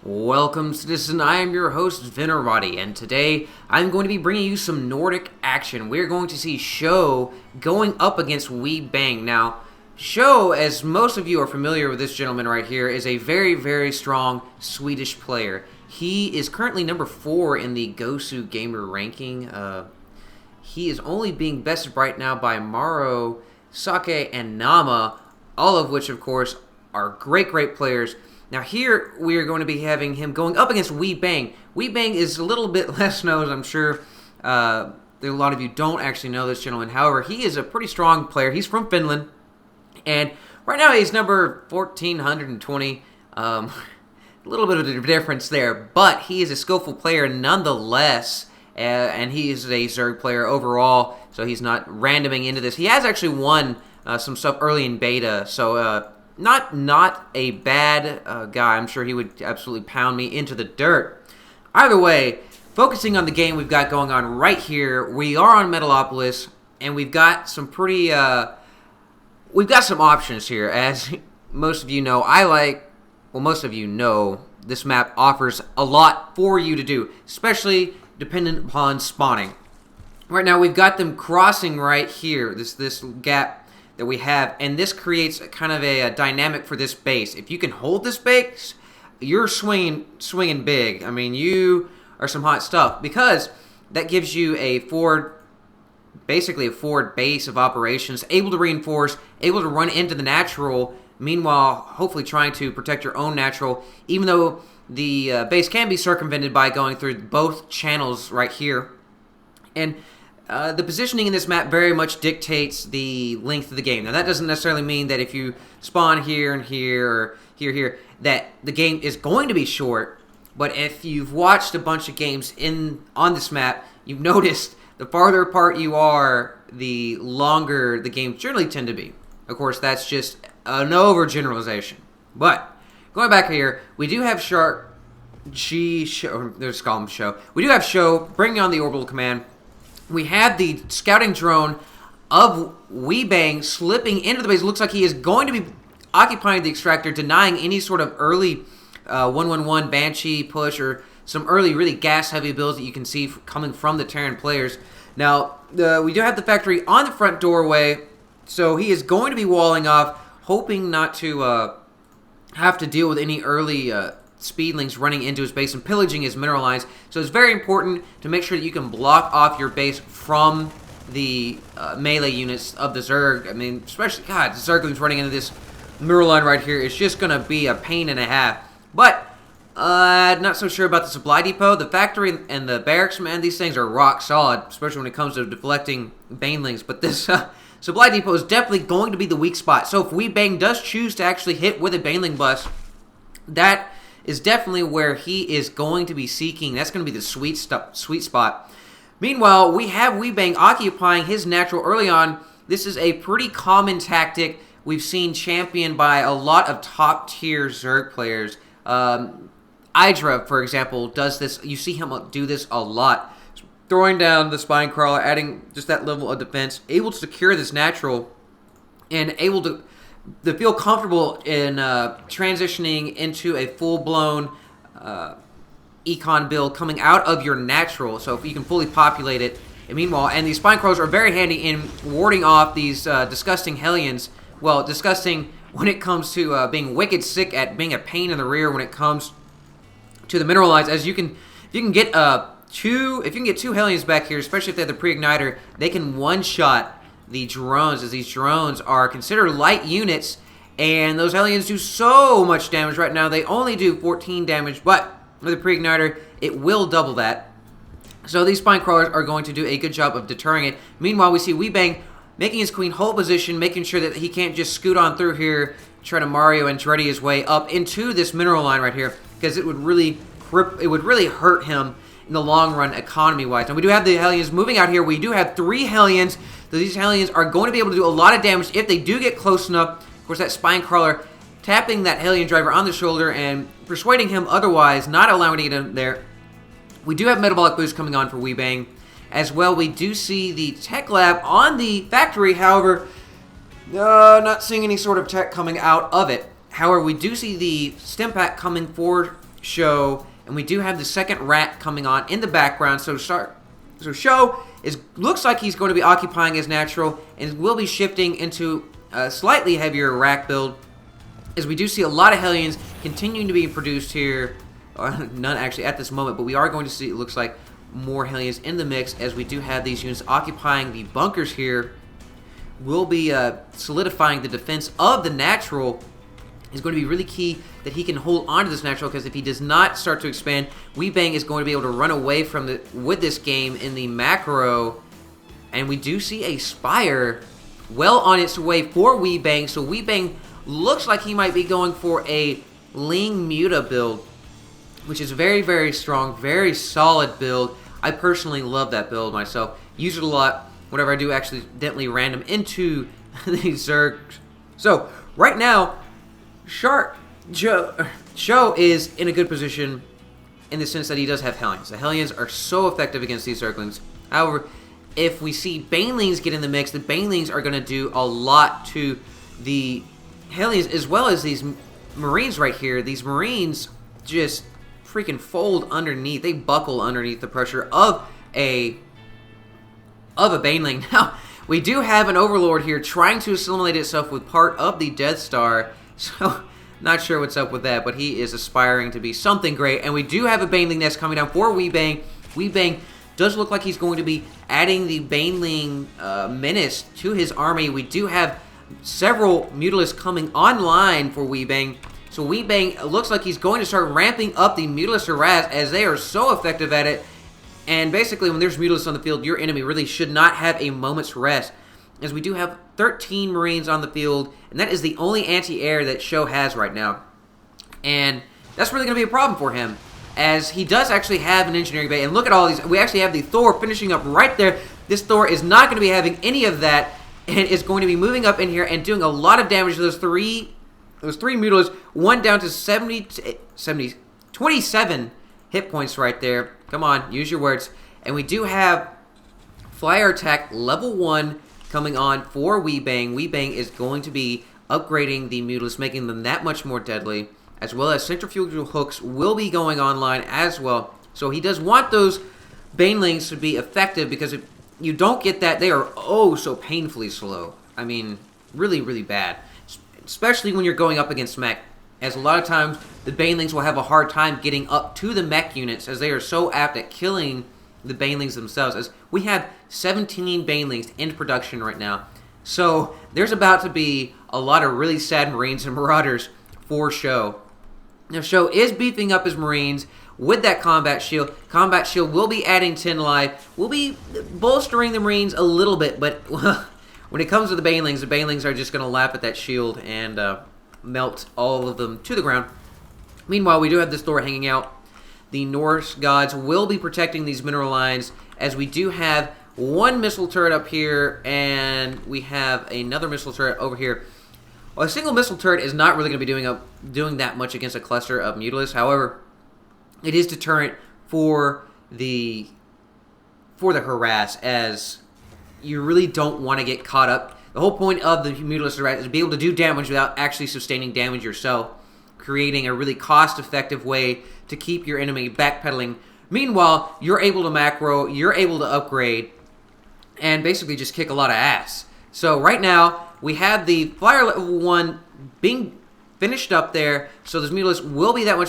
Welcome, citizen. I am your host, Venerati, and today I'm going to be bringing you some Nordic action. We're going to see SharkgSjow going up against Wibang. Now, SharkgSjow, as most of you are familiar with this gentleman right here, is a very, very strong Swedish player. He is currently number 4 in the Gosu Gamer ranking. He is only being bested right now by Maro, Sake, and Nama, all of which, of course, are great players. Now here we are going to be having him going up against Wibang. Wibang is a little bit less known, I'm sure. A lot of you don't actually know this gentleman. However, he is a pretty strong player. He's from Finland, and right now he's number 1420. A little bit of a difference there, but he is a skillful player nonetheless, and he is a Zerg player overall, so he's not randoming into this. He has actually won some stuff early in beta, so not a bad guy. I'm sure he would absolutely pound me into the dirt. Either way, focusing on the game we've got going on right here, we are on Metalopolis, and we've got some pretty, we've got some options here. As most of you know, most of you know, this map offers a lot for you to do, especially dependent upon spawning. Right now, we've got them crossing right here, this gap that we have, and this creates kind of a dynamic for this base. If you can hold this base, you're swinging big. I mean, you are some hot stuff, because that gives you basically a forward base of operations, able to reinforce, able to run into the natural, meanwhile hopefully trying to protect your own natural, even though the base can be circumvented by going through both channels right here. And the positioning in this map very much dictates the length of the game. Now, that doesn't necessarily mean that if you spawn here and here or here, that the game is going to be short. But if you've watched a bunch of games on this map, you've noticed the farther apart you are, the longer the games generally tend to be. Of course, that's just an overgeneralization. But going back here, we do have SharkgSjow. Let's call him Show. We do have SharkgSjow bringing on the orbital command. We have the scouting drone of Wibang slipping into the base. It looks like he is going to be occupying the extractor, denying any sort of early 111 Banshee push or some early really gas-heavy builds that you can see coming from the Terran players. Now, we do have the factory on the front doorway, so he is going to be walling off, hoping not to have to deal with any early speedlings running into his base and pillaging his mineral lines. So it's very important to make sure that you can block off your base from the melee units of the Zerg. I mean, especially, God, the Zerglings running into this mineral line right here is just going to be a pain and a half. But, not so sure about the supply depot. The factory and the barracks, man, these things are rock solid, especially when it comes to deflecting banelings. But this supply depot is definitely going to be the weak spot. So if Wibang does choose to actually hit with a baneling bus, that is definitely where he is going to be seeking. That's going to be the sweet spot. Meanwhile, we have Wibang occupying his natural early on. This is a pretty common tactic we've seen championed by a lot of top-tier Zerg players. Idra, for example, does this. You see him do this a lot. Throwing down the spine crawler, adding just that level of defense, able to secure this natural, and able to feel comfortable in transitioning into a full-blown econ build coming out of your natural, so if you can fully populate it. And meanwhile, and these spine crawlers are very handy in warding off these disgusting Hellions. Well, disgusting when it comes to being wicked sick at being a pain in the rear when it comes to the mineral lines. As if you can get two Hellions back here, especially if they have the pre-igniter, they can one-shot the drones, as these drones are considered light units, and those Hellions do so much damage right now. They only do 14 damage, but with the pre-igniter, it will double that. So these spine crawlers are going to do a good job of deterring it. Meanwhile, we see Wibang making his queen hold position, making sure that he can't just scoot on through here, try to Mario Andretti his way up into this mineral line right here, because it would really hurt him in the long run, economy-wise. And we do have the Hellions moving out here. We do have 3 Hellions. So these Hellions are going to be able to do a lot of damage if they do get close enough. Of course, that spine crawler tapping that Hellion driver on the shoulder and persuading him otherwise, not allowing to get him there. We do have metabolic boost coming on for Wibang. As well, we do see the tech lab on the factory. However, not seeing any sort of tech coming out of it. However, we do see the stim pack coming forward SharkgSjow, and we do have the second rat coming on in the background. So SharkgSjow looks like he's going to be occupying his natural and will be shifting into a slightly heavier rack build, as we do see a lot of Hellions continuing to be produced here. None actually at this moment, but we are going to see, it looks like, more Hellions in the mix, as we do have these units occupying the bunkers here. Will be solidifying the defense of the natural. Is going to be really key that he can hold on to this natural, because if he does not start to expand, Wibang is going to be able to run away from with this game in the macro. And we do see a Spire well on its way for Wibang, so Wibang looks like he might be going for a Ling Muta build, which is very, very strong, very solid build. I personally love that build myself. Use it a lot whenever I do accidentally random into the Zergs. So, right now, SharkgSjow is in a good position in the sense that he does have Hellions. The Hellions are so effective against these Zerglings. However, if we see Banelings get in the mix, the Banelings are going to do a lot to the Hellions, as well as these Marines right here. These Marines just freaking fold underneath. They buckle underneath the pressure of a Baneling. Now, we do have an Overlord here trying to assimilate itself with part of the Death Star. So, not sure what's up with that, but he is aspiring to be something great. And we do have a Baneling nest coming down for Wibang. Wibang does look like he's going to be adding the Baneling menace to his army. We do have several Mutalisks coming online for Wibang. So Wibang looks like he's going to start ramping up the Mutalist harass, as they are so effective at it. And basically, when there's Mutalisks on the field, your enemy really should not have a moment's rest, as we do have 13 Marines on the field, and that is the only anti-air that SharkgSjow has right now. And that's really going to be a problem for him, as he does actually have an engineering bay. And look at all these. We actually have the Thor finishing up right there. This Thor is not going to be having any of that, and is going to be moving up in here and doing a lot of damage to those three Mutalisks. One down to 27 hit points right there. Come on, use your words. And we do have Flyer Attack level 1 coming on for Wibang. Wibang is going to be upgrading the Mutalisks, making them that much more deadly, as well as centrifugal hooks will be going online as well. So he does want those Banelings to be effective, because if you don't get that, they are oh so painfully slow. I mean, really, really bad. Especially when you're going up against mech, as a lot of times the Banelings will have a hard time getting up to the mech units, as they are so apt at killing the Banelings themselves, as we have 17 Banelings in production right now. So there's about to be a lot of really sad Marines and Marauders for SharkgSjow. Now SharkgSjow is beefing up his Marines with that Combat Shield. Combat Shield will be adding 10 life. We'll be bolstering the Marines a little bit, but when it comes to the Banelings are just going to lap at that shield and melt all of them to the ground. Meanwhile, we do have this Thor hanging out. The Norse gods will be protecting these mineral lines, as we do have one missile turret up here, and we have another missile turret over here. Well, a single missile turret is not really going to be doing that much against a cluster of Mutalisks. However, it is deterrent for the harass, as you really don't want to get caught up. The whole point of the Mutalist harass is to be able to do damage without actually sustaining damage yourself, creating a really cost-effective way to keep your enemy backpedaling. Meanwhile, you're able to macro, you're able to upgrade, and basically just kick a lot of ass. So right now, we have the Flyer level 1 being finished up there, so those Mutalisks will be that much more